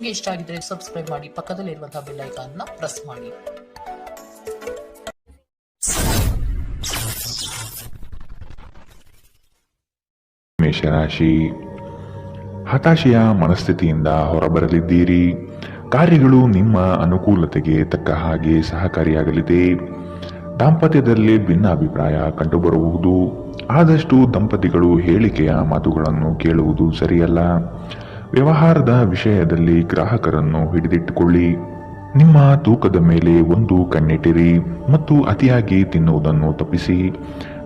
ನಿಮಗೆ ಇಷ್ಟ ಆಗಿದ್ರೆ ಸಬ್ಸ್ಕ್ರೈಬ್ ಮಾಡಿ, ಪಕ್ಕದಲ್ಲಿರುವಂತಹ ಬೆಲ್ ಐಕಾನ್ ನ ಪ್ರೆಸ್ ಮಾಡಿ. ಮೇಷರಾಶಿ, ಹತಾಶೆಯ ಮನಸ್ಥಿತಿಯಿಂದ ಹೊರಬರಲಿದ್ದೀರಿ. ಕಾರ್ಯಗಳು ನಿಮ್ಮ ಅನುಕೂಲತೆಗೆ ತಕ್ಕ ಹಾಗೆ ಸಹಕಾರಿಯಾಗಲಿದೆ. ದಾಂಪತ್ಯದಲ್ಲಿ ಭಿನ್ನಾಭಿಪ್ರಾಯ ಕಂಡುಬರಬಹುದು. ಆದಷ್ಟು ದಂಪತಿಗಳು ಹೇಳಿಕೆಯ ಮಾತುಗಳನ್ನು ಕೇಳುವುದು ಸರಿಯಲ್ಲ. ವ್ಯವಹಾರದ ವಿಷಯದಲ್ಲಿ ಗ್ರಾಹಕರನ್ನು ಹಿಡಿದಿಟ್ಟುಕೊಳ್ಳಿ. ನಿಮ್ಮ ತೂಕದ ಮೇಲೆ ಒಂದು ಕಣ್ಣಿಟ್ಟಿರಿ ಮತ್ತು ಅತಿಯಾಗಿ ತಿನ್ನುವುದನ್ನು ತಪ್ಪಿಸಿ.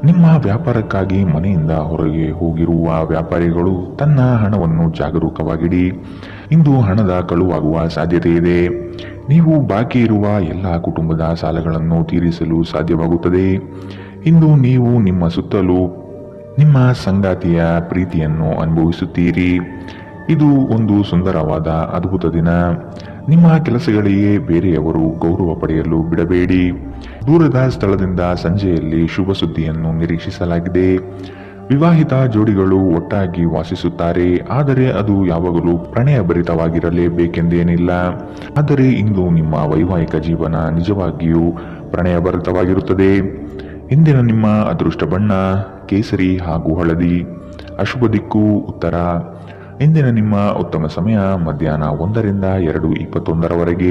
ನಿಮ್ಮ ವ್ಯಾಪಾರಕ್ಕಾಗಿ ಮನೆಯಿಂದ ಹೊರಗೆ ಹೋಗಿರುವ ವ್ಯಾಪಾರಿಗಳು ತನ್ನ ಹಣವನ್ನು ಜಾಗರೂಕವಾಗಿಡಿ. ಇಂದು ಹಣದ ಕಳುವಾಗುವ ಸಾಧ್ಯತೆ ಇದೆ. ನೀವು ಬಾಕಿ ಇರುವ ಎಲ್ಲ ಕುಟುಂಬದ ಸಾಲಗಳನ್ನು ತೀರಿಸಲು ಸಾಧ್ಯವಾಗುತ್ತದೆ. ಇಂದು ನೀವು ನಿಮ್ಮ ಸುತ್ತಲೂ ನಿಮ್ಮ ಸಂಗಾತಿಯ ಪ್ರೀತಿಯನ್ನು ಅನುಭವಿಸುತ್ತೀರಿ. ಇದು ಒಂದು ಸುಂದರವಾದ ಅದ್ಭುತ ದಿನ. ನಿಮ್ಮ ಕೆಲಸಗಳಿಗೆ ಬೇರೆಯವರು ಗೌರವ ಪಡೆಯಲು ಬಿಡಬೇಡಿ. ದೂರದ ಸ್ಥಳದಿಂದ ಸಂಜೆಯಲ್ಲಿ ಶುಭ ಸುದ್ದಿಯನ್ನು ನಿರೀಕ್ಷಿಸಲಾಗಿದೆ. ವಿವಾಹಿತ ಜೋಡಿಗಳು ಒಟ್ಟಾಗಿ ವಾಸಿಸುತ್ತಾರೆ, ಆದರೆ ಅದು ಯಾವಾಗಲೂ ಪ್ರಣಯಭರಿತವಾಗಿರಲೇಬೇಕೆಂದೇನಿಲ್ಲ. ಆದರೆ ಇಂದು ನಿಮ್ಮ ವೈವಾಹಿಕ ಜೀವನ ನಿಜವಾಗಿಯೂ ಪ್ರಣಯಭರಿತವಾಗಿರುತ್ತದೆ. ಇಂದಿನ ನಿಮ್ಮ ಅದೃಷ್ಟ ಬಣ್ಣ ಕೇಸರಿ ಹಾಗೂ ಹಳದಿ. ಅಶುಭ ದಿಕ್ಕು ಉತ್ತರ. ಇಂದಿನ ನಿಮ್ಮ ಉತ್ತಮ ಸಮಯ ಮಧ್ಯಾಹ್ನ 1ರಿಂದ 2:21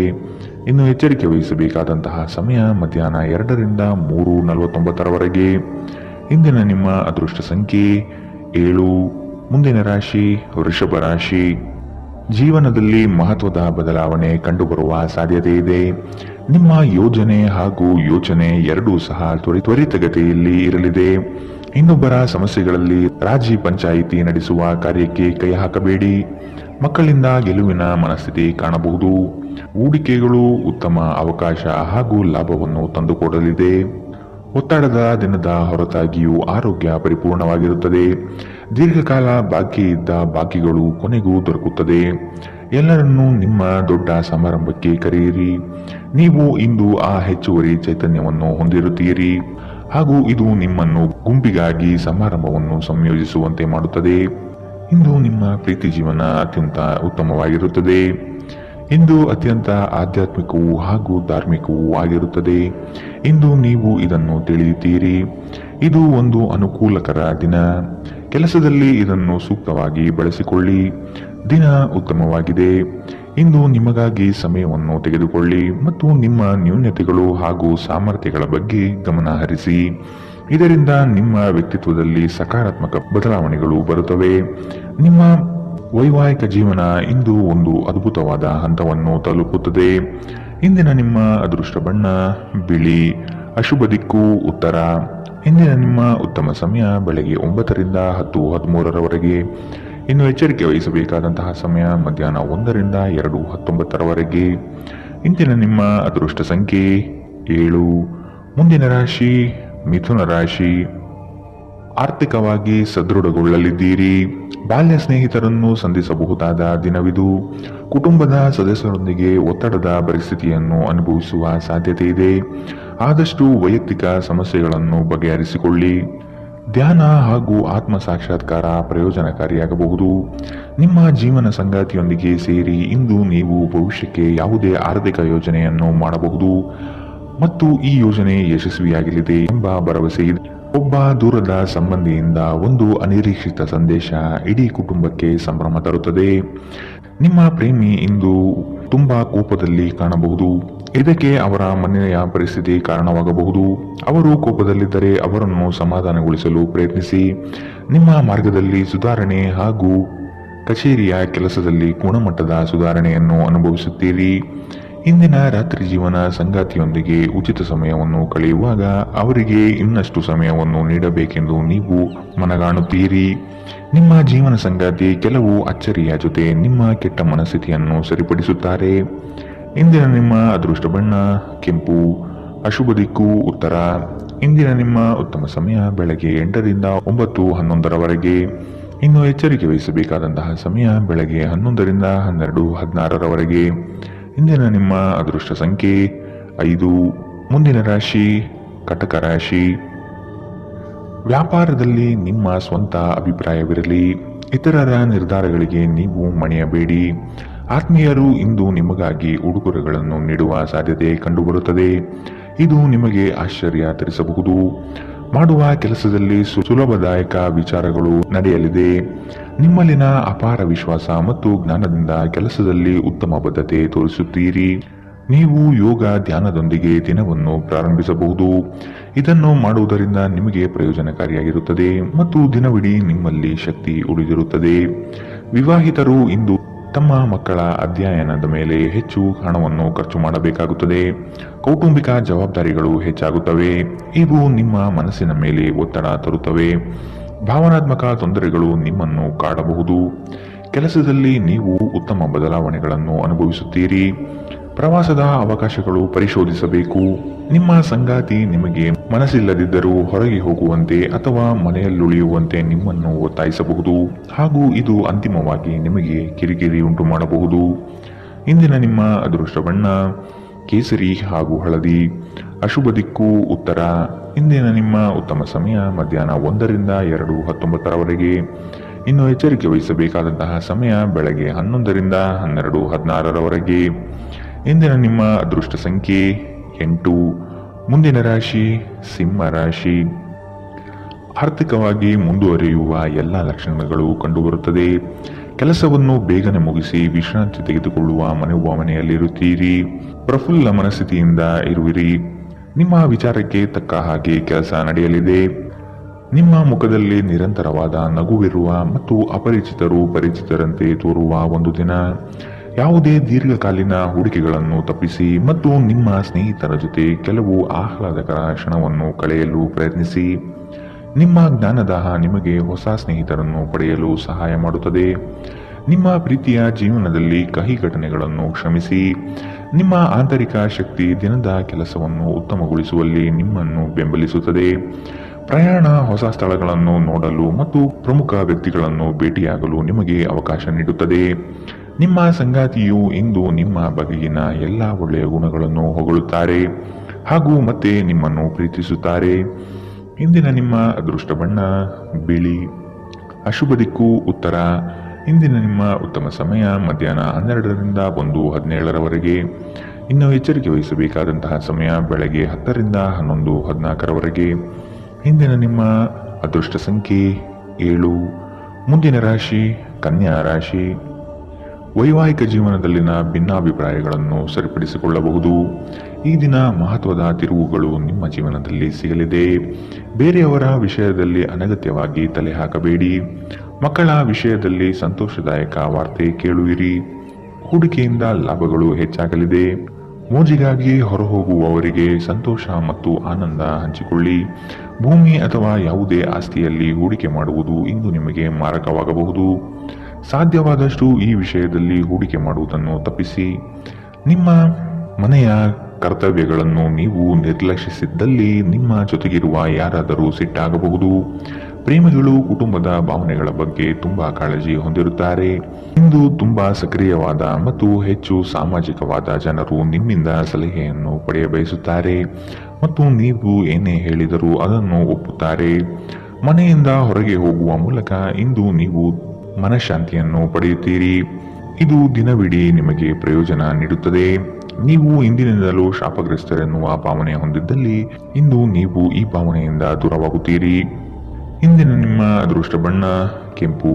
ಇನ್ನು ಎಚ್ಚರಿಕೆ ವಹಿಸಬೇಕಾದಂತಹ ಸಮಯ ಮಧ್ಯಾಹ್ನ 2ರಿಂದ 3:49 ಇಂದಿನ ನಿಮ್ಮ ಅದೃಷ್ಟ ಸಂಖ್ಯೆ 7. ಮುಂದಿನ ರಾಶಿ ವೃಷಭ ರಾಶಿ. ಜೀವನದಲ್ಲಿ ಮಹತ್ವದ ಬದಲಾವಣೆ ಕಂಡುಬರುವ ಸಾಧ್ಯತೆ ಇದೆ. ನಿಮ್ಮ ಯೋಜನೆ ಹಾಗೂ ಯೋಚನೆ ಎರಡೂ ಸಹ ತ್ವರಿತಗತಿಯಲ್ಲಿ ಇರಲಿದೆ. ಇನ್ನೊಬ್ಬರ ಸಮಸ್ಯೆಗಳಲ್ಲಿ ರಾಜಿ ಪಂಚಾಯಿತಿ ನಡೆಸುವ ಕಾರ್ಯಕ್ಕೆ ಕೈ ಹಾಕಬೇಡಿ. ಮಕ್ಕಳಿಂದ ಗೆಲುವಿನ ಮನಸ್ಥಿತಿ ಕಾಣಬಹುದು. ಹೂಡಿಕೆಗಳು ಉತ್ತಮ ಅವಕಾಶ ಹಾಗೂ ಲಾಭವನ್ನು ತಂದುಕೊಡಲಿದೆ. ಒತ್ತಡದ ದಿನದ ಹೊರತಾಗಿಯೂ ಆರೋಗ್ಯ ಪರಿಪೂರ್ಣವಾಗಿರುತ್ತದೆ. ದೀರ್ಘಕಾಲ ಬಾಕಿ ಇದ್ದ ಬಾಕಿಗಳು ಕೊನೆಗೂ ದೊರಕುತ್ತದೆ. ಎಲ್ಲರನ್ನೂ ನಿಮ್ಮ ದೊಡ್ಡ ಸಮಾರಂಭಕ್ಕೆ ಕರೆಯಿರಿ. ನೀವು ಇಂದು ಆ ಹೆಚ್ಚುವರಿ ಚೈತನ್ಯವನ್ನು ಹೊಂದಿರುತ್ತೀರಿ ಹಾಗೂ ಇದು ನಿಮ್ಮನ್ನು ಗುಂಪಿಗಾಗಿ ಸಮಾರಂಭವನ್ನು ಸಂಯೋಜಿಸುವಂತೆ ಮಾಡುತ್ತದೆ. ಇಂದು ನಿಮ್ಮ ಪ್ರೀತಿ ಜೀವನ ಅತ್ಯಂತ ಉತ್ತಮವಾಗಿರುತ್ತದೆ. ಇಂದು ಅತ್ಯಂತ ಆಧ್ಯಾತ್ಮಿಕವೂ ಹಾಗೂ ಧಾರ್ಮಿಕವೂ ಆಗಿರುತ್ತದೆ. ಇಂದು ನೀವು ಇದನ್ನು ತಿಳಿಯುತ್ತೀರಿ. ಇದು ಒಂದು ಅನುಕೂಲಕರ ದಿನ. ಕೆಲಸದಲ್ಲಿ ಇದನ್ನು ಸೂಕ್ತವಾಗಿ ಬಳಸಿಕೊಳ್ಳಿ. ದಿನ ಉತ್ತಮವಾಗಿದೆ. ಇಂದು ನಿಮಗಾಗಿ ಸಮಯವನ್ನು ತೆಗೆದುಕೊಳ್ಳಿ ಮತ್ತು ನಿಮ್ಮ ನ್ಯೂನತೆಗಳು ಹಾಗೂ ಸಾಮರ್ಥ್ಯಗಳ ಬಗ್ಗೆ ಗಮನ ಹರಿಸಿ. ಇದರಿಂದ ನಿಮ್ಮ ವ್ಯಕ್ತಿತ್ವದಲ್ಲಿ ಸಕಾರಾತ್ಮಕ ಬದಲಾವಣೆಗಳು ಬರುತ್ತವೆ. ನಿಮ್ಮ ವೈವಾಹಿಕ ಜೀವನ ಇಂದು ಒಂದು ಅದ್ಭುತವಾದ ಹಂತವನ್ನು ತಲುಪುತ್ತದೆ. ಇಂದಿನ ನಿಮ್ಮ ಅದೃಷ್ಟ ಬಣ್ಣ ಬಿಳಿ. ಅಶುಭ ದಿಕ್ಕು ಉತ್ತರ. ಇಂದಿನ ನಿಮ್ಮ ಉತ್ತಮ ಸಮಯ ಬೆಳಗ್ಗೆ 9ರಿಂದ 10:13 ಇನ್ನು ಎಚ್ಚರಿಕೆ ವಹಿಸಬೇಕಾದಂತಹ ಸಮಯ ಮಧ್ಯಾಹ್ನ 1ರಿಂದ 2:19 ಇಂದಿನ ನಿಮ್ಮ ಅದೃಷ್ಟ ಸಂಖ್ಯೆ 7. ಮುಂದಿನ ರಾಶಿ ಮಿಥುನ ರಾಶಿ. ಆರ್ಥಿಕವಾಗಿ ಸದೃಢಗೊಳ್ಳಲಿದ್ದೀರಿ. ಬಾಲ್ಯ ಸ್ನೇಹಿತರನ್ನು ಸಂಧಿಸಬಹುದಾದ ದಿನವಿದು. ಕುಟುಂಬದ ಸದಸ್ಯರೊಂದಿಗೆ ಒತ್ತಡದ ಪರಿಸ್ಥಿತಿಯನ್ನು ಅನುಭವಿಸುವ ಸಾಧ್ಯತೆ ಇದೆ. ಆದಷ್ಟು ವೈಯಕ್ತಿಕ ಸಮಸ್ಯೆಗಳನ್ನು ಬಗೆಹರಿಸಿಕೊಳ್ಳಿ. ಧ್ಯಾನ ಹಾಗೂ ಆತ್ಮ ಸಾಕ್ಷಾತ್ಕಾರ ಪ್ರಯೋಜನಕಾರಿಯಾಗಬಹುದು. ನಿಮ್ಮ ಜೀವನ ಸಂಗಾತಿಯೊಂದಿಗೆ ಸೇರಿ ಇಂದು ನೀವು ಭವಿಷ್ಯಕ್ಕೆ ಯಾವುದೇ ಆರ್ಥಿಕ ಯೋಜನೆಯನ್ನು ಮಾಡಬಹುದು ಮತ್ತು ಈ ಯೋಜನೆ ಯಶಸ್ವಿಯಾಗಲಿದೆ ಎಂಬ ಭರವಸೆ ಇದೆ. ಒಬ್ಬ ದೂರದ ಸಂಬಂಧಿಯಿಂದ ಒಂದು ಅನಿರೀಕ್ಷಿತ ಸಂದೇಶ ಇಡೀ ಕುಟುಂಬಕ್ಕೆ ಸಂಭ್ರಮ ತರುತ್ತದೆ. ನಿಮ್ಮ ಪ್ರೇಮಿ ಇಂದು ತುಂಬಾ ಕೋಪದಲ್ಲಿ ಕಾಣಬಹುದು. ಇದಕ್ಕೆ ಅವರ ಮನೆಯ ಪರಿಸ್ಥಿತಿ ಕಾರಣವಾಗಬಹುದು. ಅವರು ಕೋಪದಲ್ಲಿದ್ದರೆ ಅವರನ್ನು ಸಮಾಧಾನಗೊಳಿಸಲು ಪ್ರಯತ್ನಿಸಿ. ನಿಮ್ಮ ಮಾರ್ಗದಲ್ಲಿ ಸುಧಾರಣೆ ಹಾಗೂ ಕಚೇರಿಯ ಕೆಲಸದಲ್ಲಿ ಗುಣಮಟ್ಟದ ಸುಧಾರಣೆಯನ್ನು ಅನುಭವಿಸುತ್ತೀರಿ. ಇಂದಿನ ರಾತ್ರಿ ಜೀವನ ಸಂಗಾತಿಯೊಂದಿಗೆ ಉಚಿತ ಸಮಯವನ್ನು ಕಳೆಯುವಾಗ ಅವರಿಗೆ ಇನ್ನಷ್ಟು ಸಮಯವನ್ನು ನೀಡಬೇಕೆಂದು ನೀವು ಮನಗಾಣುತ್ತೀರಿ. ನಿಮ್ಮ ಜೀವನ ಸಂಗಾತಿ ಕೆಲವು ಅಚ್ಚರಿಯ ಜೊತೆ ನಿಮ್ಮ ಕೆಟ್ಟ ಮನಸ್ಥಿತಿಯನ್ನು ಸರಿಪಡಿಸುತ್ತಾರೆ. ಇಂದಿನ ನಿಮ್ಮ ಅದೃಷ್ಟ ಬಣ್ಣ ಕೆಂಪು. ಅಶುಭ ದಿಕ್ಕು ಉತ್ತರ. ಇಂದಿನ ನಿಮ್ಮ ಉತ್ತಮ ಸಮಯ ಬೆಳಗ್ಗೆ 8ರಿಂದ 9:11 ಇನ್ನು ಎಚ್ಚರಿಕೆ ವಹಿಸಬೇಕಾದಂತಹ ಸಮಯ ಬೆಳಗ್ಗೆ 11ರಿಂದ 12:16 ಇಂದಿನ ನಿಮ್ಮ ಅದೃಷ್ಟ ಸಂಖ್ಯೆ 5. ಮುಂದಿನ ರಾಶಿ ಕಟಕ ರಾಶಿ. ವ್ಯಾಪಾರದಲ್ಲಿ ನಿಮ್ಮ ಸ್ವಂತ ಅಭಿಪ್ರಾಯವಿರಲಿ. ಇತರರ ನಿರ್ಧಾರಗಳಿಗೆ ನೀವು ಮಣಿಯಬೇಡಿ. ಆತ್ಮೀಯರು ಇಂದು ನಿಮಗಾಗಿ ಉಡುಗೊರೆಗಳನ್ನು ನೀಡುವ ಸಾಧ್ಯತೆ ಕಂಡುಬರುತ್ತದೆ. ಇದು ನಿಮಗೆ ಆಶ್ಚರ್ಯ ತರಿಸಬಹುದು. ಮಾಡುವ ಕೆಲಸದಲ್ಲಿ ಸುಲಭದಾಯಕ ವಿಚಾರಗಳು ನಡೆಯಲಿದೆ. ನಿಮ್ಮಲ್ಲಿನ ಅಪಾರ ವಿಶ್ವಾಸ ಮತ್ತು ಜ್ಞಾನದಿಂದ ಕೆಲಸದಲ್ಲಿ ಉತ್ತಮ ಬದ್ಧತೆ ತೋರಿಸುತ್ತೀರಿ. ನೀವು ಯೋಗ ಧ್ಯಾನದೊಂದಿಗೆ ದಿನವನ್ನು ಪ್ರಾರಂಭಿಸಬಹುದು. ಇದನ್ನು ಮಾಡುವುದರಿಂದ ನಿಮಗೆ ಪ್ರಯೋಜನಕಾರಿಯಾಗಿರುತ್ತದೆ ಮತ್ತು ದಿನವಿಡೀ ನಿಮ್ಮಲ್ಲಿ ಶಕ್ತಿ ಉಳಿದಿರುತ್ತದೆ. ವಿವಾಹಿತರು ಇಂದು ತಮ್ಮ ಮಕ್ಕಳ ಅಧ್ಯಯನದ ಮೇಲೆ ಹೆಚ್ಚು ಹಣವನ್ನು ಖರ್ಚು ಮಾಡಬೇಕಾಗುತ್ತದೆ. ಕೌಟುಂಬಿಕ ಜವಾಬ್ದಾರಿಗಳು ಹೆಚ್ಚಾಗುತ್ತವೆ. ಇವು ನಿಮ್ಮ ಮನಸ್ಸಿನ ಮೇಲೆ ಒತ್ತಡ ತರುತ್ತವೆ. ಭಾವನಾತ್ಮಕ ತೊಂದರೆಗಳು ನಿಮ್ಮನ್ನು ಕಾಡಬಹುದು. ಕೆಲಸದಲ್ಲಿ ನೀವು ಉತ್ತಮ ಬದಲಾವಣೆಗಳನ್ನು ಅನುಭವಿಸುತ್ತೀರಿ. ಪ್ರವಾಸದ ಅವಕಾಶಗಳು ಪರಿಶೋಧಿಸಬೇಕು. ನಿಮ್ಮ ಸಂಗಾತಿ ನಿಮಗೆ ಮನಸ್ಸಿಲ್ಲದಿದ್ದರೂ ಹೊರಗೆ ಹೋಗುವಂತೆ ಅಥವಾ ಮನೆಯಲ್ಲುಳಿಯುವಂತೆ ನಿಮ್ಮನ್ನು ಒತ್ತಾಯಿಸಬಹುದು ಹಾಗೂ ಇದು ಅಂತಿಮವಾಗಿ ನಿಮಗೆ ಕಿರಿಕಿರಿ ಉಂಟು ಮಾಡಬಹುದು. ಇಂದಿನ ನಿಮ್ಮ ಅದೃಷ್ಟ ಬಣ್ಣ ಕೇಸರಿ ಹಾಗೂ ಹಳದಿ. ಅಶುಭ ದಿಕ್ಕು ಉತ್ತರ. ಇಂದಿನ ನಿಮ್ಮ ಉತ್ತಮ ಸಮಯ ಮಧ್ಯಾಹ್ನ 1ರಿಂದ 2:19 ಇನ್ನು ಎಚ್ಚರಿಕೆ ವಹಿಸಬೇಕಾದಂತಹ ಸಮಯ ಬೆಳಗ್ಗೆ 11ರಿಂದ 12:16 ಇಂದಿನ ನಿಮ್ಮ ಅದೃಷ್ಟ ಸಂಖ್ಯೆ 8. ಮುಂದಿನ ರಾಶಿ ಸಿಂಹ ರಾಶಿ. ಆರ್ಥಿಕವಾಗಿ ಮುಂದುವರಿಯುವ ಎಲ್ಲ ಲಕ್ಷಣಗಳು ಕಂಡುಬರುತ್ತದೆ. ಕೆಲಸವನ್ನು ಬೇಗನೆ ಮುಗಿಸಿ ವಿಶ್ರಾಂತಿ ತೆಗೆದುಕೊಳ್ಳುವ ಮನೆಯಲ್ಲಿರುತ್ತೀರಿ. ಪ್ರಫುಲ್ಲ ಮನಸ್ಥಿತಿಯಿಂದ ಇರುವಿರಿ. ನಿಮ್ಮ ವಿಚಾರಕ್ಕೆ ತಕ್ಕ ಹಾಗೆ ಕೆಲಸ ನಡೆಯಲಿದೆ. ನಿಮ್ಮ ಮುಖದಲ್ಲಿ ನಿರಂತರವಾದ ನಗುವಿರುವ ಮತ್ತು ಅಪರಿಚಿತರು ಪರಿಚಿತರಂತೆ ತೋರುವ ಒಂದು ದಿನ. ಯಾವುದೇ ದೀರ್ಘಕಾಲೀನ ಹೂಡಿಕೆಗಳನ್ನು ತಪ್ಪಿಸಿ ಮತ್ತು ನಿಮ್ಮ ಸ್ನೇಹಿತರ ಜೊತೆ ಕೆಲವು ಆಹ್ಲಾದಕರ ಕ್ಷಣವನ್ನು ಕಳೆಯಲು ಪ್ರಯತ್ನಿಸಿ. ನಿಮ್ಮ ಜ್ಞಾನದಾಹ ನಿಮಗೆ ಹೊಸ ಸ್ನೇಹಿತರನ್ನು ಪಡೆಯಲು ಸಹಾಯ ಮಾಡುತ್ತದೆ. ನಿಮ್ಮ ಪ್ರೀತಿಯ ಜೀವನದಲ್ಲಿ ಕಹಿ ಘಟನೆಗಳನ್ನು ಕ್ಷಮಿಸಿ. ನಿಮ್ಮ ಆಂತರಿಕ ಶಕ್ತಿ ದಿನದ ಕೆಲಸವನ್ನು ಉತ್ತಮಗೊಳಿಸುವಲ್ಲಿ ನಿಮ್ಮನ್ನು ಬೆಂಬಲಿಸುತ್ತದೆ. ಪ್ರಯಾಣ ಹೊಸ ಸ್ಥಳಗಳನ್ನು ನೋಡಲು ಮತ್ತು ಪ್ರಮುಖ ವ್ಯಕ್ತಿಗಳನ್ನು ಭೇಟಿಯಾಗಲು ನಿಮಗೆ ಅವಕಾಶ ನೀಡುತ್ತದೆ. ನಿಮ್ಮ ಸಂಗಾತಿಯು ಇಂದು ನಿಮ್ಮ ಬಗೆಗಿನ ಎಲ್ಲ ಒಳ್ಳೆಯ ಗುಣಗಳನ್ನು ಹೊಗಳುತ್ತಾರೆ ಹಾಗೂ ಮತ್ತೆ ನಿಮ್ಮನ್ನು ಪ್ರೀತಿಸುತ್ತಾರೆ. ಇಂದಿನ ನಿಮ್ಮ ಅದೃಷ್ಟ ಬಣ್ಣ ಬಿಳಿ. ಅಶುಭ ದಿಕ್ಕು ಉತ್ತರ. ಇಂದಿನ ನಿಮ್ಮ ಉತ್ತಮ ಸಮಯ ಮಧ್ಯಾಹ್ನ 12ರಿಂದ 1:17 ಇನ್ನು ಎಚ್ಚರಿಕೆ ವಹಿಸಬೇಕಾದಂತಹ ಸಮಯ ಬೆಳಗ್ಗೆ 10ರಿಂದ 11:14 ಇಂದಿನ ನಿಮ್ಮ ಅದೃಷ್ಟ ಸಂಖ್ಯೆ 7. ಮುಂದಿನ ರಾಶಿ ಕನ್ಯಾ ರಾಶಿ. ವೈವಾಹಿಕ ಜೀವನದಲ್ಲಿನ ಭಿನ್ನಾಭಿಪ್ರಾಯಗಳನ್ನು ಸರಿಪಡಿಸಿಕೊಳ್ಳಬಹುದು. ಈ ದಿನ ಮಹತ್ವದ ತಿರುವುಗಳು ನಿಮ್ಮ ಜೀವನದಲ್ಲಿ ಸಿಗಲಿದೆ. ಬೇರೆಯವರ ವಿಷಯದಲ್ಲಿ ಅನಗತ್ಯವಾಗಿ ತಲೆ ಹಾಕಬೇಡಿ. ಮಕ್ಕಳ ವಿಷಯದಲ್ಲಿ ಸಂತೋಷದಾಯಕ ವಾರ್ತೆ ಕೇಳುವಿರಿ. ಹೂಡಿಕೆಯಿಂದ ಲಾಭಗಳು ಹೆಚ್ಚಾಗಲಿದೆ. ಮೋಜಿಗಾಗಿ ಹೊರಹೋಗುವವರಿಗೆ ಸಂತೋಷ ಮತ್ತು ಆನಂದ ಹಂಚಿಕೊಳ್ಳಿ. ಭೂಮಿ ಅಥವಾ ಯಾವುದೇ ಆಸ್ತಿಯಲ್ಲಿ ಹೂಡಿಕೆ ಮಾಡುವುದು ಇಂದು ನಿಮಗೆ ಮಾರಕವಾಗಬಹುದು. ಸಾಧ್ಯವಾದಷ್ಟು ಈ ವಿಷಯದಲ್ಲಿ ಹೂಡಿಕೆ ಮಾಡುವುದನ್ನು ತಪ್ಪಿಸಿ. ನಿಮ್ಮ ಮನೆಯ ಕರ್ತವ್ಯಗಳನ್ನು ನೀವು ನಿರ್ಲಕ್ಷಿಸಿದ್ದಲ್ಲಿ ನಿಮ್ಮ ಜೊತೆಗಿರುವ ಯಾರಾದರೂ ಸಿಟ್ಟಾಗಬಹುದು. ಪ್ರೇಮಿಗಳು ಕುಟುಂಬದ ಭಾವನೆಗಳ ಬಗ್ಗೆ ತುಂಬಾ ಕಾಳಜಿ ಹೊಂದಿರುತ್ತಾರೆ. ಇಂದು ತುಂಬಾ ಸಕ್ರಿಯವಾದ ಮತ್ತು ಹೆಚ್ಚು ಸಾಮಾಜಿಕವಾದ ಜನರು ನಿಮ್ಮಿಂದ ಸಲಹೆಯನ್ನು ಪಡೆಯಬಯಸುತ್ತಾರೆ ಮತ್ತು ನೀವು ಏನೇ ಹೇಳಿದರೂ ಅದನ್ನು ಒಪ್ಪುತ್ತಾರೆ. ಮನೆಯಿಂದ ಹೊರಗೆ ಹೋಗುವ ಮೂಲಕ ಇಂದು ನೀವು ಮನಃಶಾಂತಿಯನ್ನು ಪಡೆಯುತ್ತೀರಿ. ಇದು ದಿನವಿಡೀ ನಿಮಗೆ ಪ್ರಯೋಜನ ನೀಡುತ್ತದೆ. ನೀವು ಇಂದಿನಿಂದಲೂ ಶಾಪಗ್ರಸ್ತರೆನ್ನುವ ಭಾವನೆ ಹೊಂದಿದ್ದಲ್ಲಿ ಇಂದು ನೀವು ಈ ಭಾವನೆಯಿಂದ ದೂರವಾಗುತ್ತೀರಿ. ಇಂದಿನ ನಿಮ್ಮ ಅದೃಷ್ಟ ಬಣ್ಣ ಕೆಂಪು.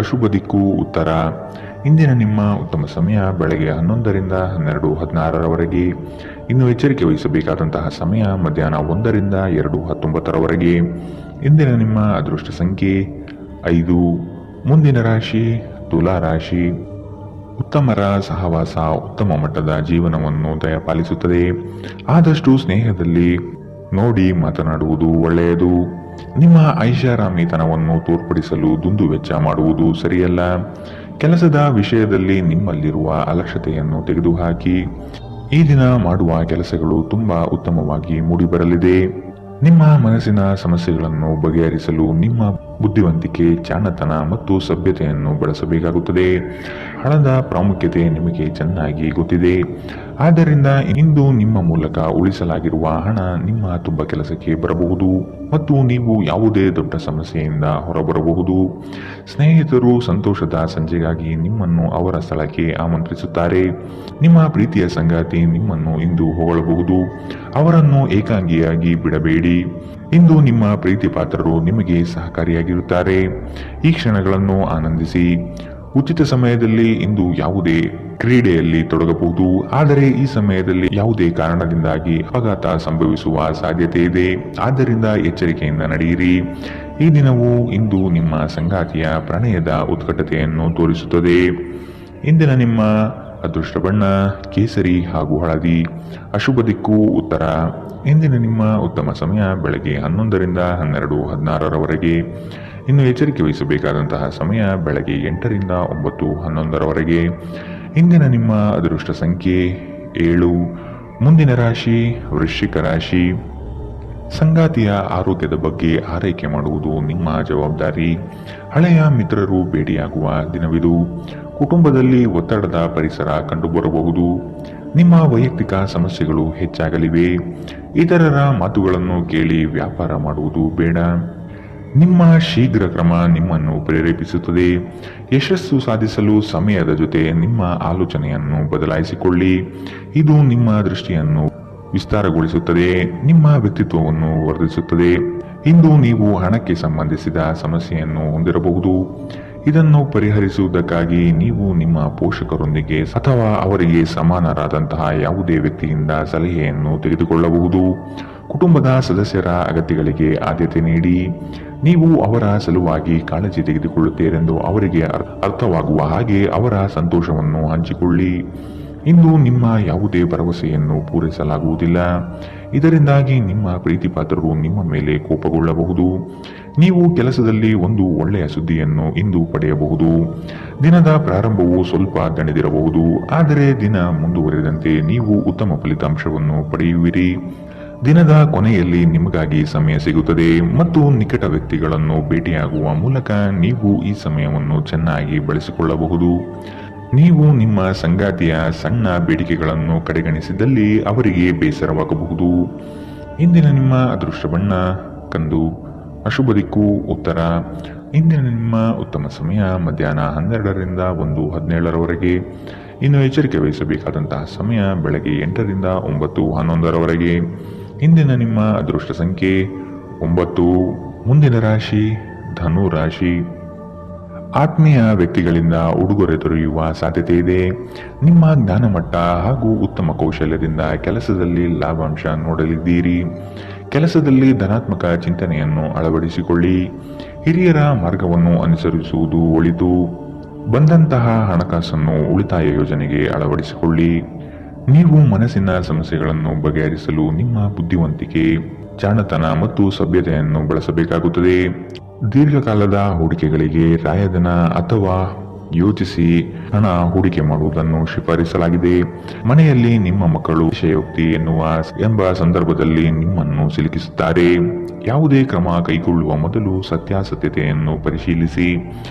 ಅಶುಭ ದಿಕ್ಕು ಉತ್ತರ. ಇಂದಿನ ನಿಮ್ಮ ಉತ್ತಮ ಸಮಯ ಬೆಳಗ್ಗೆ 11ರಿಂದ 12:16 ಇನ್ನು ಎಚ್ಚರಿಕೆ ವಹಿಸಬೇಕಾದಂತಹ ಸಮಯ ಮಧ್ಯಾಹ್ನ 1ರಿಂದ 2:19 ಇಂದಿನ ನಿಮ್ಮ ಅದೃಷ್ಟ ಸಂಖ್ಯೆ 5. ಮುಂದಿನ ರಾಶಿ ತುಲಾ ರಾಶಿ. ಉತ್ತಮರ ಸಹವಾಸ ಉತ್ತಮ ಮಟ್ಟದ ಜೀವನವನ್ನು ದಯಪಾಲಿಸುತ್ತದೆ. ಆದಷ್ಟು ಸ್ನೇಹದಲ್ಲಿ ನೋಡಿ ಮಾತನಾಡುವುದು ಒಳ್ಳೆಯದು. ನಿಮ್ಮ ಐಷಾರಾಮಿತನವನ್ನು ತೋರ್ಪಡಿಸಲು ದುಂದುವೆಚ್ಚ ಮಾಡುವುದು ಸರಿಯಲ್ಲ. ಕೆಲಸದ ವಿಷಯದಲ್ಲಿ ನಿಮ್ಮಲ್ಲಿರುವ ಅಲಕ್ಷ್ಯತೆಯನ್ನು ತೆಗೆದುಹಾಕಿ. ಈ ದಿನ ಮಾಡುವ ಕೆಲಸಗಳು ತುಂಬಾ ಉತ್ತಮವಾಗಿ ಮೂಡಿಬರಲಿದೆ. ನಿಮ್ಮ ಮನಸ್ಸಿನ ಸಮಸ್ಯೆಗಳನ್ನು ಬಗೆಹರಿಸಲು ನಿಮ್ಮ ಬುದ್ಧಿವಂತಿಕೆ, ಜಾಣತನ ಮತ್ತು ಸಭ್ಯತೆಯನ್ನು ಬಳಸಬೇಕಾಗುತ್ತದೆ. ಹಣದ ಪ್ರಾಮುಖ್ಯತೆ ನಿಮಗೆ ಚೆನ್ನಾಗಿ ಗೊತ್ತಿದೆ. ಆದ್ದರಿಂದ ಇಂದು ನಿಮ್ಮ ಮೂಲಕ ಉಳಿಸಲಾಗಿರುವ ಹಣ ನಿಮ್ಮ ತುಂಬ ಕೆಲಸಕ್ಕೆ ಬರಬಹುದು. ಮತ್ತು ನೀವು ಯಾವುದೇ ದೊಡ್ಡ ಸಮಸ್ಯೆಯಿಂದ ಹೊರಬರಬಹುದು. ಸ್ನೇಹಿತರು ಸಂತೋಷದ ಸಂಜೆಗಾಗಿ ನಿಮ್ಮನ್ನು ಅವರ ಸ್ಥಳಕ್ಕೆ ಆಮಂತ್ರಿಸುತ್ತಾರೆ. ನಿಮ್ಮ ಪ್ರೀತಿಯ ಸಂಗಾತಿ ನಿಮ್ಮನ್ನು ಇಂದು ಹೊಗಳಬಹುದು. ಅವರನ್ನು ಏಕಾಂಗಿಯಾಗಿ ಬಿಡಬೇಡಿ. ಇಂದು ನಿಮ್ಮ ಪ್ರೀತಿ ಪಾತ್ರರು ನಿಮಗೆ ಸಹಕಾರಿಯಾಗಿರುತ್ತಾರೆ. ಈ ಕ್ಷಣಗಳನ್ನು ಆನಂದಿಸಿ. ಉಚಿತ ಸಮಯದಲ್ಲಿ ಇಂದು ಯಾವುದೇ ಕ್ರೀಡೆಯಲ್ಲಿ ತೊಡಗಬಹುದು, ಆದರೆ ಈ ಸಮಯದಲ್ಲಿ ಯಾವುದೇ ಕಾರಣದಿಂದಾಗಿ ಅಪಘಾತ ಸಂಭವಿಸುವ ಸಾಧ್ಯತೆ ಇದೆ. ಆದ್ದರಿಂದ ಎಚ್ಚರಿಕೆಯಿಂದ ನಡೆಯಿರಿ. ಈ ದಿನವು ಇಂದು ನಿಮ್ಮ ಸಂಗಾತಿಯ ಪ್ರಣಯದ ಉತ್ಕಟತೆಯನ್ನು ತೋರಿಸುತ್ತದೆ. ಇಂದಿನ ನಿಮ್ಮ ಅದೃಷ್ಟ ಬಣ್ಣ ಕೇಸರಿ ಹಾಗೂ ಹಳದಿ. ಅಶುಭ ದಿಕ್ಕು ಉತ್ತರ. ಇಂದಿನ ನಿಮ್ಮ ಉತ್ತಮ ಸಮಯ ಬೆಳಗ್ಗೆ 11ರಿಂದ 12:16ರವರೆಗೆ. ಇನ್ನು ಎಚ್ಚರಿಕೆ ವಹಿಸಬೇಕಾದಂತಹ ಸಮಯ ಬೆಳಗ್ಗೆ 8ರಿಂದ 9:11ರವರೆಗೆ. ಇಂದಿನ ನಿಮ್ಮ ಅದೃಷ್ಟ ಸಂಖ್ಯೆ 7. ಮುಂದಿನ ರಾಶಿ ವೃಶ್ಚಿಕ ರಾಶಿ. ಸಂಗಾತಿಯ ಆರೋಗ್ಯದ ಬಗ್ಗೆ ಆರೈಕೆ ಮಾಡುವುದು ನಿಮ್ಮ ಜವಾಬ್ದಾರಿ. ಹಳೆಯ ಮಿತ್ರರು ಭೇಟಿಯಾಗುವ ದಿನವಿದು. ಕುಟುಂಬದಲ್ಲಿ ಒತ್ತಡದ ಪರಿಸರ ಕಂಡುಬರಬಹುದು. ನಿಮ್ಮ ವೈಯಕ್ತಿಕ ಸಮಸ್ಯೆಗಳು ಹೆಚ್ಚಾಗಲಿವೆ. ಇತರರ ಮಾತುಗಳನ್ನು ಕೇಳಿ ವ್ಯಾಪಾರ ಮಾಡುವುದು ಬೇಡ. ನಿಮ್ಮ ಶೀಘ್ರ ಕ್ರಮ ನಿಮ್ಮನ್ನು ಪ್ರೇರೇಪಿಸುತ್ತದೆ. ಯಶಸ್ಸು ಸಾಧಿಸಲು ಸಮಯದ ಜೊತೆ ನಿಮ್ಮ ಆಲೋಚನೆಯನ್ನು ಬದಲಾಯಿಸಿಕೊಳ್ಳಿ. ಇದು ನಿಮ್ಮ ದೃಷ್ಟಿಯನ್ನು ವಿಸ್ತಾರಗೊಳಿಸುತ್ತದೆ, ನಿಮ್ಮ ವ್ಯಕ್ತಿತ್ವವನ್ನು ವರ್ಧಿಸುತ್ತದೆ. ಇಂದು ನೀವು ಹಣಕ್ಕೆ ಸಂಬಂಧಿಸಿದ ಸಮಸ್ಯೆಯನ್ನು ಹೊಂದಿರಬಹುದು. ಇದನ್ನು ಪರಿಹರಿಸುವುದಕ್ಕಾಗಿ ನೀವು ನಿಮ್ಮ ಪೋಷಕರೊಂದಿಗೆ ಅಥವಾ ಅವರಿಗೆ ಸಮಾನರಾದಂತಹ ಯಾವುದೇ ವ್ಯಕ್ತಿಯಿಂದ ಸಲಹೆಯನ್ನು ತೆಗೆದುಕೊಳ್ಳಬಹುದು. ಕುಟುಂಬದ ಸದಸ್ಯರ ಅಗತ್ಯಗಳಿಗೆ ಆದ್ಯತೆ ನೀಡಿ. ನೀವು ಅವರ ಸಲುವಾಗಿ ಕಾಳಜಿ ತೆಗೆದುಕೊಳ್ಳುತ್ತೀರೆಂದು ಅವರಿಗೆ ಅರ್ಥವಾಗುವ ಹಾಗೆ ಅವರ ಸಂತೋಷವನ್ನು ಹಂಚಿಕೊಳ್ಳಿ. ಇಂದು ನಿಮ್ಮ ಯಾವುದೇ ಭರವಸೆಯನ್ನು ಪೂರೈಸಲಾಗುವುದಿಲ್ಲ. ಇದರಿಂದಾಗಿ ನಿಮ್ಮ ಪ್ರೀತಿ ಪಾತ್ರರು ನಿಮ್ಮ ಮೇಲೆ ಕೋಪಗೊಳ್ಳಬಹುದು. ನೀವು ಕೆಲಸದಲ್ಲಿ ಒಂದು ಒಳ್ಳೆಯ ಸುದ್ದಿಯನ್ನು ಇಂದು ಪಡೆಯಬಹುದು. ದಿನದ ಪ್ರಾರಂಭವು ಸ್ವಲ್ಪ ದಣಿದಿರಬಹುದು, ಆದರೆ ದಿನ ಮುಂದುವರಿದಂತೆ ನೀವು ಉತ್ತಮ ಫಲಿತಾಂಶವನ್ನು ಪಡೆಯುವಿರಿ. ದಿನದ ಕೊನೆಯಲ್ಲಿ ನಿಮಗಾಗಿ ಸಮಯ ಸಿಗುತ್ತದೆ ಮತ್ತು ನಿಕಟ ವ್ಯಕ್ತಿಗಳನ್ನು ಭೇಟಿಯಾಗುವ ಮೂಲಕ ನೀವು ಈ ಸಮಯವನ್ನು ಚೆನ್ನಾಗಿ ಬಳಸಿಕೊಳ್ಳಬಹುದು. ನೀವು ನಿಮ್ಮ ಸಂಗಾತಿಯ ಸಣ್ಣ ಬೇಡಿಕೆಗಳನ್ನು ಕಡೆಗಣಿಸಿದಲ್ಲಿ ಅವರಿಗೆ ಬೇಸರವಾಗಬಹುದು. ಇಂದಿನ ನಿಮ್ಮ ಅದೃಷ್ಟ ಬಣ್ಣ ಕಂದು. ಅಶುಭ ದಿಕ್ಕು ಉತ್ತರ. ಇಂದಿನ ನಿಮ್ಮ ಉತ್ತಮ ಸಮಯ ಮಧ್ಯಾಹ್ನ 12ರಿಂದ 1:17ರವರೆಗೆ. ಇನ್ನು ಎಚ್ಚರಿಕೆ ವಹಿಸಬೇಕಾದಂತಹ ಸಮಯ ಬೆಳಗ್ಗೆ 8ರಿಂದ 9:11ರವರೆಗೆ. ಇಂದಿನ ನಿಮ್ಮ ಅದೃಷ್ಟ ಸಂಖ್ಯೆ 9. ಮುಂದಿನ ರಾಶಿ ಧನು ರಾಶಿ. ಆತ್ಮೀಯ ವ್ಯಕ್ತಿಗಳಿಂದ ಉಡುಗೊರೆ ದೊರೆಯುವ ಸಾಧ್ಯತೆ ಇದೆ. ನಿಮ್ಮ ಜ್ಞಾನಮಟ್ಟ ಹಾಗೂ ಉತ್ತಮ ಕೌಶಲ್ಯದಿಂದ ಕೆಲಸದಲ್ಲಿ ಲಾಭಾಂಶ ನೋಡಲಿದ್ದೀರಿ. ಕೆಲಸದಲ್ಲಿ ಧನಾತ್ಮಕ ಚಿಂತನೆಯನ್ನು ಅಳವಡಿಸಿಕೊಳ್ಳಿ. ಹಿರಿಯರ ಮಾರ್ಗವನ್ನು ಅನುಸರಿಸುವುದು ಒಳಿತು. ಬಂದಂತಹ ಹಣಕಾಸನ್ನು ಉಳಿತಾಯ ಯೋಜನೆಗೆ ಅಳವಡಿಸಿಕೊಳ್ಳಿ. ನೀವು ಮನಸ್ಸಿನ ಸಮಸ್ಯೆಗಳನ್ನು ಬಗೆಹರಿಸಲು ನಿಮ್ಮ ಬುದ್ಧಿವಂತಿಕೆ, ಜಾಣತನ ಮತ್ತು ಸಭ್ಯತೆಯನ್ನು ಬಳಸಬೇಕಾಗುತ್ತದೆ. ದೀರ್ಘಕಾಲದ ಹೂಡಿಕೆಗಳಿಗೆ ರಾಯಧನ ಅಥವಾ ಯೋಚಿಸಿ ಹಣ ಹೂಡಿಕೆ ಮಾಡುವುದನ್ನು ಶಿಫಾರಿಸಲಾಗಿದೆ. ಮನೆಯಲ್ಲಿ ನಿಮ್ಮ ಮಕ್ಕಳು ವಿಷಯೋಕ್ತಿ ಎಂಬ ಸಂದರ್ಭದಲ್ಲಿ ನಿಮ್ಮನ್ನು ಸಿಲುಕಿಸುತ್ತಾರೆ. ಯಾವುದೇ ಕ್ರಮ ಕೈಗೊಳ್ಳುವ ಮೊದಲು ಸತ್ಯಾಸತ್ಯತೆಯನ್ನು ಪರಿಶೀಲಿಸಿ.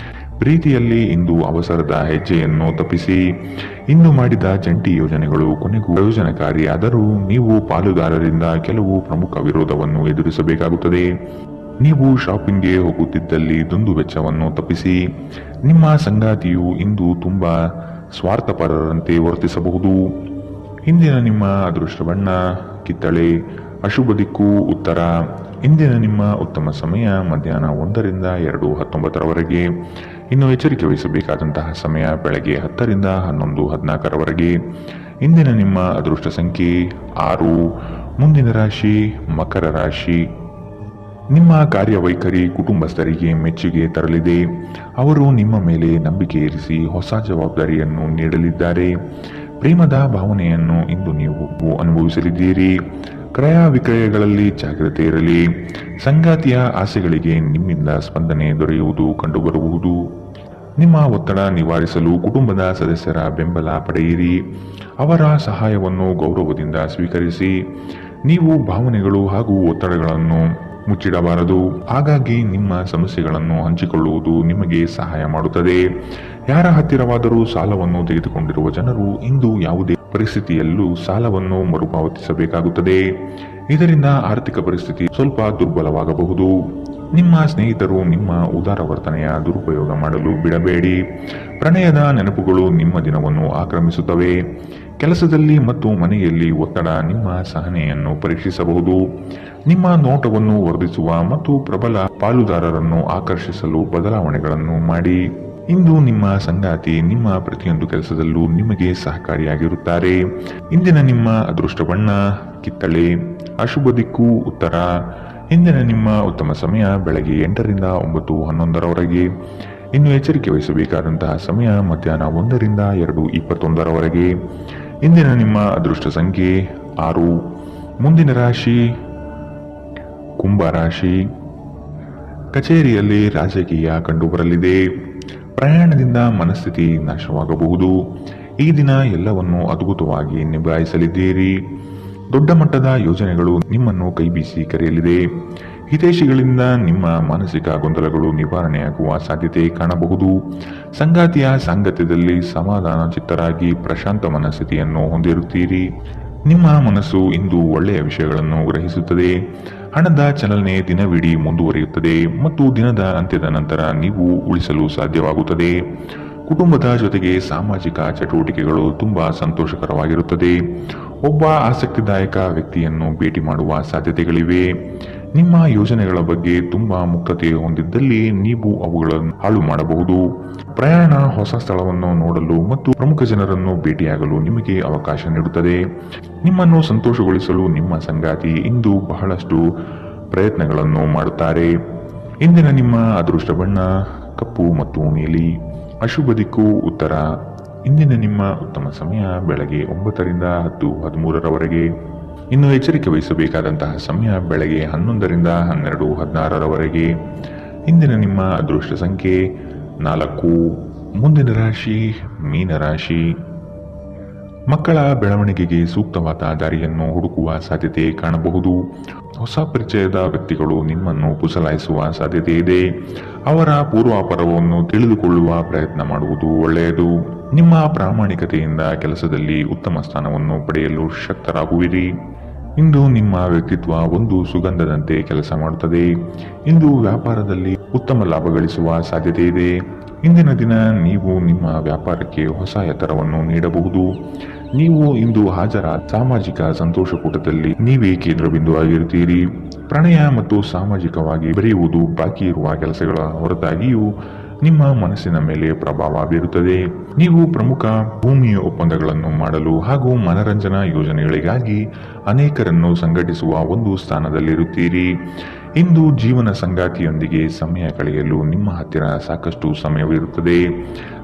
ಪ್ರೀತಿಯಲ್ಲಿ ಇಂದು ಅವಸರದ ಹೆಜ್ಜೆಯನ್ನು ತಪ್ಪಿಸಿ. ಇಂದು ಮಾಡಿದ ಜಂಟಿ ಯೋಜನೆಗಳು ಕೊನೆಗೂ ಪ್ರಯೋಜನಕಾರಿಯಾದರೂ ನೀವು ಪಾಲುದಾರರಿಂದ ಕೆಲವು ಪ್ರಮುಖ ವಿರೋಧವನ್ನು ಎದುರಿಸಬೇಕಾಗುತ್ತದೆ. ನೀವು ಶಾಪಿಂಗ್ಗೆ ಹೋಗುತ್ತಿದ್ದಲ್ಲಿ ದುಂದು ವೆಚ್ಚವನ್ನು ತಪ್ಪಿಸಿ. ನಿಮ್ಮ ಸಂಗಾತಿಯು ಇಂದು ತುಂಬಾ ಸ್ವಾರ್ಥಪರರಂತೆ ವರ್ತಿಸಬಹುದು. ಇಂದಿನ ನಿಮ್ಮ ಅದೃಷ್ಟ ಬಣ್ಣ ಕಿತ್ತಳೆ. ಅಶುಭ ದಿಕ್ಕು ಉತ್ತರ. ಇಂದಿನ ನಿಮ್ಮ ಉತ್ತಮ ಸಮಯ ಮಧ್ಯಾಹ್ನ 1ರಿಂದ 2:19ರವರೆಗೆ. ಇನ್ನು ಎಚ್ಚರಿಕೆ ವಹಿಸಬೇಕಾದಂತಹ ಸಮಯ ಬೆಳಗ್ಗೆ 10ರಿಂದ 11:14ರವರೆಗೆ. ಇಂದಿನ ನಿಮ್ಮ ಅದೃಷ್ಟ ಸಂಖ್ಯೆ 6. ಮುಂದಿನ ರಾಶಿ ಮಕರ ರಾಶಿ. ನಿಮ್ಮ ಕಾರ್ಯವೈಖರಿ ಕುಟುಂಬಸ್ಥರಿಗೆ ಮೆಚ್ಚುಗೆ ತರಲಿದೆ. ಅವರು ನಿಮ್ಮ ಮೇಲೆ ನಂಬಿಕೆ ಇರಿಸಿ ಹೊಸ ಜವಾಬ್ದಾರಿಯನ್ನು ನೀಡಲಿದ್ದಾರೆ. ಪ್ರೇಮದ ಭಾವನೆಯನ್ನು ಇಂದು ನೀವು ಅನುಭವಿಸಲಿದ್ದೀರಿ. ಕ್ರಯ ವಿಕ್ರಯಗಳಲ್ಲಿ ಜಾಗ್ರತೆ ಇರಲಿ. ಸಂಗಾತಿಯ ಆಸೆಗಳಿಗೆ ನಿಮ್ಮಿಂದ ಸ್ಪಂದನೆ ದೊರೆಯುವುದು ಕಂಡುಬರುವುದು. ನಿಮ್ಮ ಒತ್ತಡ ನಿವಾರಿಸಲು ಕುಟುಂಬದ ಸದಸ್ಯರ ಬೆಂಬಲ ಪಡೆಯಿರಿ. ಅವರ ಸಹಾಯವನ್ನು ಗೌರವದಿಂದ ಸ್ವೀಕರಿಸಿ. ನೀವು ಭಾವನೆಗಳು ಹಾಗೂ ಒತ್ತಡಗಳನ್ನು ಮುಚ್ಚಿಡಬಾರದು. ಹಾಗಾಗಿ ನಿಮ್ಮ ಸಮಸ್ಯೆಗಳನ್ನು ಹಂಚಿಕೊಳ್ಳುವುದು ನಿಮಗೆ ಸಹಾಯ ಮಾಡುತ್ತದೆ. ಯಾರ ಹತ್ತಿರವಾದರೂ ಸಾಲವನ್ನು ತೆಗೆದುಕೊಂಡಿರುವ ಜನರು ಇಂದು ಯಾವುದೇ ಪರಿಸ್ಥಿತಿಯಲ್ಲೂ ಸಾಲವನ್ನು ಮರುಪಾವತಿಸಬೇಕಾಗುತ್ತದೆ. ಇದರಿಂದ ಆರ್ಥಿಕ ಪರಿಸ್ಥಿತಿ ಸ್ವಲ್ಪ ದುರ್ಬಲವಾಗಬಹುದು. ನಿಮ್ಮ ಸ್ನೇಹಿತರು ನಿಮ್ಮ ಉದಾರ ವರ್ತನೆಯ ದುರುಪಯೋಗ ಮಾಡಲು ಬಿಡಬೇಡಿ. ಪ್ರಣಯದ ನೆನಪುಗಳು ನಿಮ್ಮ ದಿನವನ್ನು ಆಕ್ರಮಿಸುತ್ತವೆ. ಕೆಲಸದಲ್ಲಿ ಮತ್ತು ಮನೆಯಲ್ಲಿ ಒತ್ತಡ ನಿಮ್ಮ ಸಹನೆಯನ್ನು ಪರೀಕ್ಷಿಸಬಹುದು. ನಿಮ್ಮ ನೋಟವನ್ನು ವರ್ಧಿಸುವ ಮತ್ತು ಪ್ರಬಲ ಪಾಲುದಾರರನ್ನು ಆಕರ್ಷಿಸಲು ಬದಲಾವಣೆಗಳನ್ನು ಮಾಡಿ. ಇಂದು ನಿಮ್ಮ ಸಂಗಾತಿ ನಿಮ್ಮ ಪ್ರತಿಯೊಂದು ಕೆಲಸದಲ್ಲೂ ನಿಮಗೆ ಸಹಕಾರಿಯಾಗಿರುತ್ತಾರೆ. ಇಂದಿನ ನಿಮ್ಮ ಅದೃಷ್ಟ ಬಣ್ಣ ಕಿತ್ತಳೆ, ಅಶುಭ ದಿಕ್ಕು ಉತ್ತರ. ಇಂದಿನ ನಿಮ್ಮ ಉತ್ತಮ ಸಮಯ ಬೆಳಗ್ಗೆ 8ರಿಂದ 9:11ರವರೆಗೆ. ಇನ್ನು ಎಚ್ಚರಿಕೆ ವಹಿಸಬೇಕಾದಂತಹ ಸಮಯ ಮಧ್ಯಾಹ್ನ 1ರಿಂದ 2:21ರವರೆಗೆ. ಇಂದಿನ ನಿಮ್ಮ ಅದೃಷ್ಟ ಸಂಖ್ಯೆ 6. ಮುಂದಿನ ರಾಶಿ ಕುಂಭ ರಾಶಿ. ಕಚೇರಿಯಲ್ಲಿ ರಾಜಕೀಯ ಕಂಡುಬರಲಿದೆ. ಪ್ರಯಾಣದಿಂದ ಮನಸ್ಥಿತಿ ನಾಶವಾಗಬಹುದು. ಈ ದಿನ ಎಲ್ಲವನ್ನು ಅದ್ಭುತವಾಗಿ ನಿಭಾಯಿಸಲಿದ್ದೀರಿ. ದೊಡ್ಡ ಮಟ್ಟದ ಯೋಜನೆಗಳು ನಿಮ್ಮನ್ನು ಕೈಬೀಸಿ ಕರೆಯಲಿದೆ. ಹಿತೈಷಿಗಳಿಂದ ನಿಮ್ಮ ಮಾನಸಿಕ ಗೊಂದಲಗಳು ನಿವಾರಣೆಯಾಗುವ ಸಾಧ್ಯತೆ ಕಾಣಬಹುದು. ಸಂಗಾತಿಯ ಸಾಂಗತ್ಯದಲ್ಲಿ ಸಮಾಧಾನ ಚಿತ್ತರಾಗಿ ಪ್ರಶಾಂತ ಮನಸ್ಥಿತಿಯನ್ನು ಹೊಂದಿರುತ್ತೀರಿ. ನಿಮ್ಮ ಮನಸ್ಸು ಇಂದು ಒಳ್ಳೆಯ ವಿಷಯಗಳನ್ನು ಗ್ರಹಿಸುತ್ತದೆ. ಹಣದ ಚಲನೆ ದಿನವಿಡೀ ಮುಂದುವರಿಯುತ್ತದೆ ಮತ್ತು ದಿನದ ಅಂತ್ಯದ ನಂತರ ನೀವು ಉಳಿಸಲು ಸಾಧ್ಯವಾಗುತ್ತದೆ. ಕುಟುಂಬದ ಜೊತೆಗೆ ಸಾಮಾಜಿಕ ಚಟುವಟಿಕೆಗಳು ತುಂಬಾ ಸಂತೋಷಕರವಾಗಿರುತ್ತದೆ. ಒಬ್ಬ ಆಸಕ್ತಿದಾಯಕ ವ್ಯಕ್ತಿಯನ್ನು ಭೇಟಿ ಮಾಡುವ ಸಾಧ್ಯತೆಗಳಿವೆ. ನಿಮ್ಮ ಯೋಜನೆಗಳ ಬಗ್ಗೆ ತುಂಬಾ ಮುಕ್ತತೆ ಹೊಂದಿದ್ದಲ್ಲಿ ನೀವು ಅವುಗಳನ್ನು ಹಾಳು ಮಾಡಬಹುದು. ಪ್ರಯಾಣ ಹೊಸ ಸ್ಥಳವನ್ನು ನೋಡಲು ಮತ್ತು ಪ್ರಮುಖ ಜನರನ್ನು ಭೇಟಿಯಾಗಲು ನಿಮಗೆ ಅವಕಾಶ ನೀಡುತ್ತದೆ. ನಿಮ್ಮನ್ನು ಸಂತೋಷಗೊಳಿಸಲು ನಿಮ್ಮ ಸಂಗಾತಿ ಇಂದು ಬಹಳಷ್ಟು ಪ್ರಯತ್ನಗಳನ್ನು ಮಾಡುತ್ತಾರೆ. ಇಂದಿನ ನಿಮ್ಮ ಅದೃಷ್ಟ ಬಣ್ಣ ಕಪ್ಪು ಮತ್ತು ನೀಲಿ, ಅಶುಭ ದಿಕ್ಕು ಉತ್ತರ. ಇಂದಿನ ನಿಮ್ಮ ಉತ್ತಮ ಸಮಯ ಬೆಳಗ್ಗೆ 9ರಿಂದ 10:13ರವರೆಗೆ. ಇನ್ನು ಎಚ್ಚರಿಕೆ ವಹಿಸಬೇಕಾದಂತಹ ಸಮಯ ಬೆಳಗ್ಗೆ 11ರಿಂದ 12:16ರವರೆಗೆ. ಇಂದಿನ ನಿಮ್ಮ ಅದೃಷ್ಟ ಸಂಖ್ಯೆ 4. ಮುಂದಿನ ರಾಶಿ ಮೀನರಾಶಿ. ಮಕ್ಕಳ ಬೆಳವಣಿಗೆಗೆ ಸೂಕ್ತವಾದ ದಾರಿಯನ್ನು ಹುಡುಕುವ ಸಾಧ್ಯತೆ ಕಾಣಬಹುದು. ಹೊಸ ಪರಿಚಯದ ವ್ಯಕ್ತಿಗಳು ನಿಮ್ಮನ್ನು ಪುಸಲಾಯಿಸುವ ಸಾಧ್ಯತೆ ಇದೆ. ಅವರ ಪೂರ್ವಾಪರವನ್ನು ತಿಳಿದುಕೊಳ್ಳುವ ಪ್ರಯತ್ನ ಮಾಡುವುದು ಒಳ್ಳೆಯದು. ನಿಮ್ಮ ಪ್ರಾಮಾಣಿಕತೆಯಿಂದ ಕೆಲಸದಲ್ಲಿ ಉತ್ತಮ ಸ್ಥಾನವನ್ನು ಪಡೆಯಲು ಶಕ್ತರಾಗುವಿರಿ. ಇಂದು ನಿಮ್ಮ ವ್ಯಕ್ತಿತ್ವ ಒಂದು ಸುಗಂಧದಂತೆ ಕೆಲಸ ಮಾಡುತ್ತದೆ. ಇಂದು ವ್ಯಾಪಾರದಲ್ಲಿ ಉತ್ತಮ ಲಾಭ ಗಳಿಸುವ ಸಾಧ್ಯತೆ ಇದೆ. ಇಂದಿನ ದಿನ ನೀವು ನಿಮ್ಮ ವ್ಯಾಪಾರಕ್ಕೆ ಹೊಸ ಎತ್ತರವನ್ನು ನೀಡಬಹುದು. ನೀವು ಇಂದು ಹಾಜರಾದ ಸಾಮಾಜಿಕ ಸಂತೋಷಕೂಟದಲ್ಲಿ ನೀವೇ ಕೇಂದ್ರಬಿಂದು ಆಗಿರುತ್ತೀರಿ. ಪ್ರಣಯ ಮತ್ತು ಸಾಮಾಜಿಕವಾಗಿ ಬೆರೆಯುವುದು ಬಾಕಿ ಇರುವ ಕೆಲಸಗಳ ಹೊರತಾಗಿಯೂ ನಿಮ್ಮ ಮನಸ್ಸಿನ ಮೇಲೆ ಪ್ರಭಾವ ಬೀರುತ್ತದೆ. ನೀವು ಪ್ರಮುಖ ಭೂಮಿಯ ಒಪ್ಪಂದಗಳನ್ನು ಮಾಡಲು ಹಾಗೂ ಮನರಂಜನಾ ಯೋಜನೆಗಳಿಗಾಗಿ ಅನೇಕರನ್ನು ಸಂಘಟಿಸುವ ಒಂದು ಸ್ಥಾನದಲ್ಲಿರುತ್ತೀರಿ. ಇಂದು ಜೀವನ ಸಂಗಾತಿಯೊಂದಿಗೆ ಸಮಯ ಕಳೆಯಲು ನಿಮ್ಮ ಹತ್ತಿರ ಸಾಕಷ್ಟು ಸಮಯವಿರುತ್ತದೆ.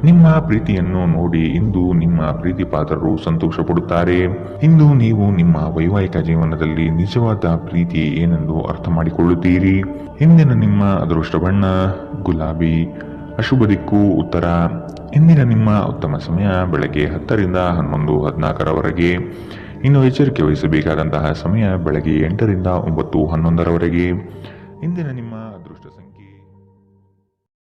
ನಿಮ್ಮ ಪ್ರೀತಿಯನ್ನು ನೋಡಿ ಇಂದು ನಿಮ್ಮ ಪ್ರೀತಿಪಾತ್ರರು ಸಂತೋಷ ಪಡುತ್ತಾರೆ. ಇಂದು ನೀವು ನಿಮ್ಮ ವೈವಾಹಿಕ ಜೀವನದಲ್ಲಿ ನಿಜವಾದ ಪ್ರೀತಿ ಏನೆಂದು ಅರ್ಥ ಮಾಡಿಕೊಳ್ಳುತ್ತೀರಿ. ಇಂದಿನ ನಿಮ್ಮ ಅದೃಷ್ಟ ಬಣ್ಣ ಗುಲಾಬಿ, ಅಶುಭ ದಿಕ್ಕು ಉತ್ತರ. ಇಂದಿನ ನಿಮ್ಮ ಉತ್ತಮ ಸಮಯ ಬೆಳಗ್ಗೆ 10ರಿಂದ 11:14ರವರೆಗೆ. ಇನ್ನು ಎಚ್ಚರಿಕೆ ವಹಿಸಬೇಕಾದಂತಹ ಸಮಯ ಬೆಳಗ್ಗೆ 8ರಿಂದ 9:11ರವರೆಗೆ. ಇಂದಿನ ನಿಮ್ಮ ಅದೃಷ್ಟ ಸಂಖ್ಯೆ